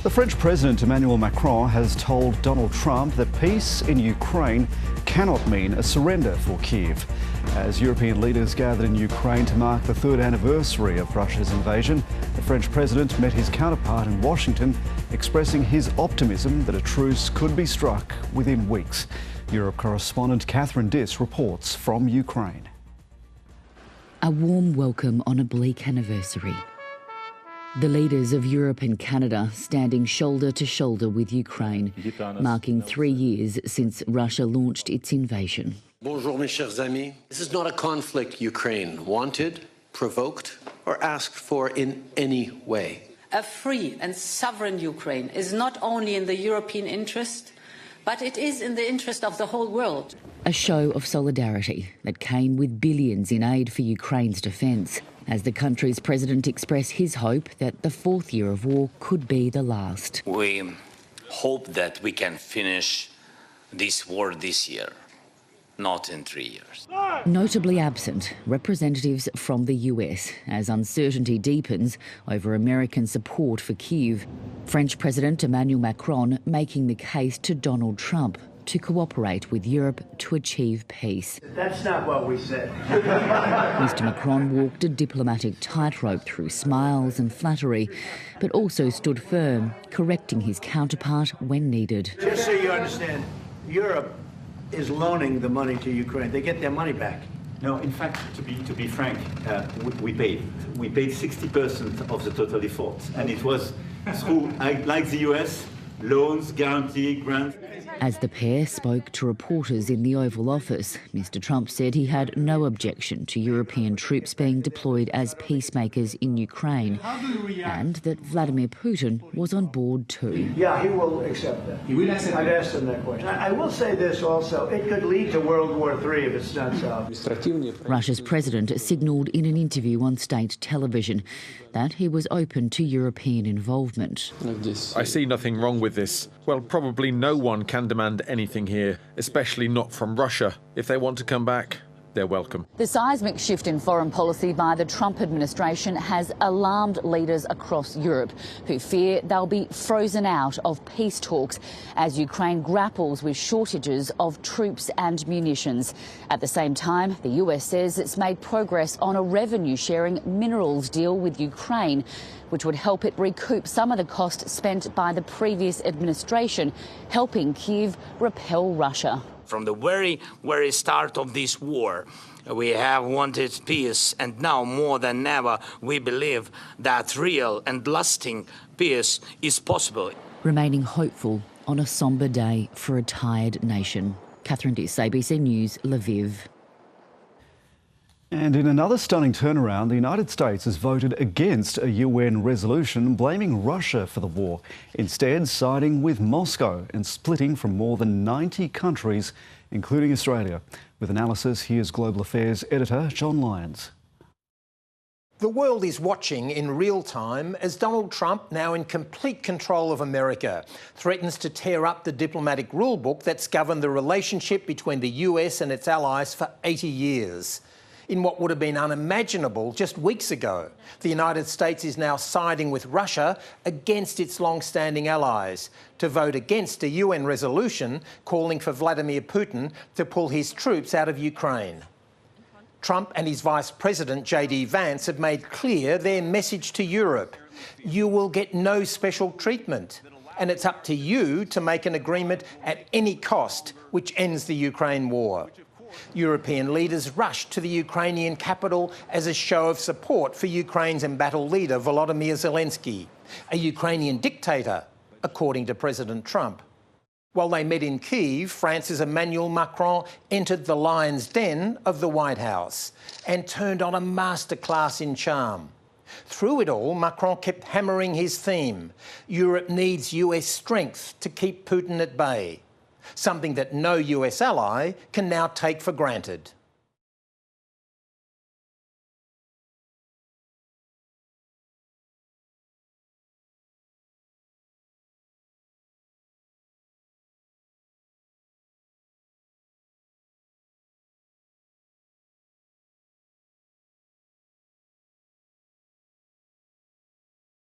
The French President Emmanuel Macron has told Donald Trump that peace in Ukraine cannot mean a surrender for Kyiv. As European leaders gathered in Ukraine to mark the third anniversary of Russia's invasion, the French President met his counterpart in Washington, expressing his optimism that a truce could be struck within weeks. Europe correspondent Kathryn Diss reports from Ukraine. A warm welcome on a bleak anniversary. The leaders of Europe and Canada standing shoulder to shoulder with Ukraine, marking 3 years since Russia launched its invasion. Bonjour, mes chers amis. This is not a conflict Ukraine wanted, provoked, or asked for in any way. A free and sovereign Ukraine is not only in the European interest, but it is in the interest of the whole world. A show of solidarity that came with billions in aid for Ukraine's defence, as the country's president expressed his hope that the fourth year of war could be the last. We hope that we can finish this war this year, not in 3 years. Notably absent, representatives from the US, as uncertainty deepens over American support for Kyiv. French President Emmanuel Macron making the case to Donald Trump to cooperate with Europe to achieve peace. That's not what we said. Mr Macron walked a diplomatic tightrope through smiles and flattery, but also stood firm, correcting his counterpart when needed. Just so you understand, Europe is loaning the money to Ukraine. They get their money back. No, in fact, to be frank, we paid 60% of the total effort, and it was through, like the US, loans, guarantee, grants. As the pair spoke to reporters in the Oval Office, Mr Trump said he had no objection to European troops being deployed as peacemakers in Ukraine, and that Vladimir Putin was on board too. Yeah, he will accept that. He will accept. I've asked him that question. I will say this also, it could lead to World War III if it's not solved. Russia's president signalled in an interview on state television that he was open to European involvement. I see nothing wrong with this. Well, probably no one can demand anything here, especially not from Russia. If they want to come back, they're welcome. The seismic shift in foreign policy by the Trump administration has alarmed leaders across Europe who fear they'll be frozen out of peace talks as Ukraine grapples with shortages of troops and munitions. At the same time, the US says it's made progress on a revenue-sharing minerals deal with Ukraine, which would help it recoup some of the cost spent by the previous administration, helping Kyiv repel Russia. From the very start of this war, we have wanted peace, and now more than ever we believe that real and lasting peace is possible. Remaining hopeful on a sombre day for a tired nation. Kathryn Diss, ABC News, Lviv. And in another stunning turnaround, the United States has voted against a UN resolution blaming Russia for the war, instead siding with Moscow and splitting from more than 90 countries, including Australia. With analysis, here's Global Affairs editor John Lyons. The world is watching in real time as Donald Trump, now in complete control of America, threatens to tear up the diplomatic rulebook that's governed the relationship between the US and its allies for 80 years. In what would have been unimaginable just weeks ago, the United States is now siding with Russia against its long-standing allies to vote against a UN resolution calling for Vladimir Putin to pull his troops out of Ukraine. Trump and his Vice President J.D. Vance have made clear their message to Europe. You will get no special treatment, and it's up to you to make an agreement at any cost which ends the Ukraine war. European leaders rushed to the Ukrainian capital as a show of support for Ukraine's embattled leader Volodymyr Zelensky, a Ukrainian dictator, according to President Trump. While they met in Kyiv, France's Emmanuel Macron entered the lion's den of the White House and turned on a masterclass in charm. Through it all, Macron kept hammering his theme: Europe needs US strength to keep Putin at bay, something that no US ally can now take for granted.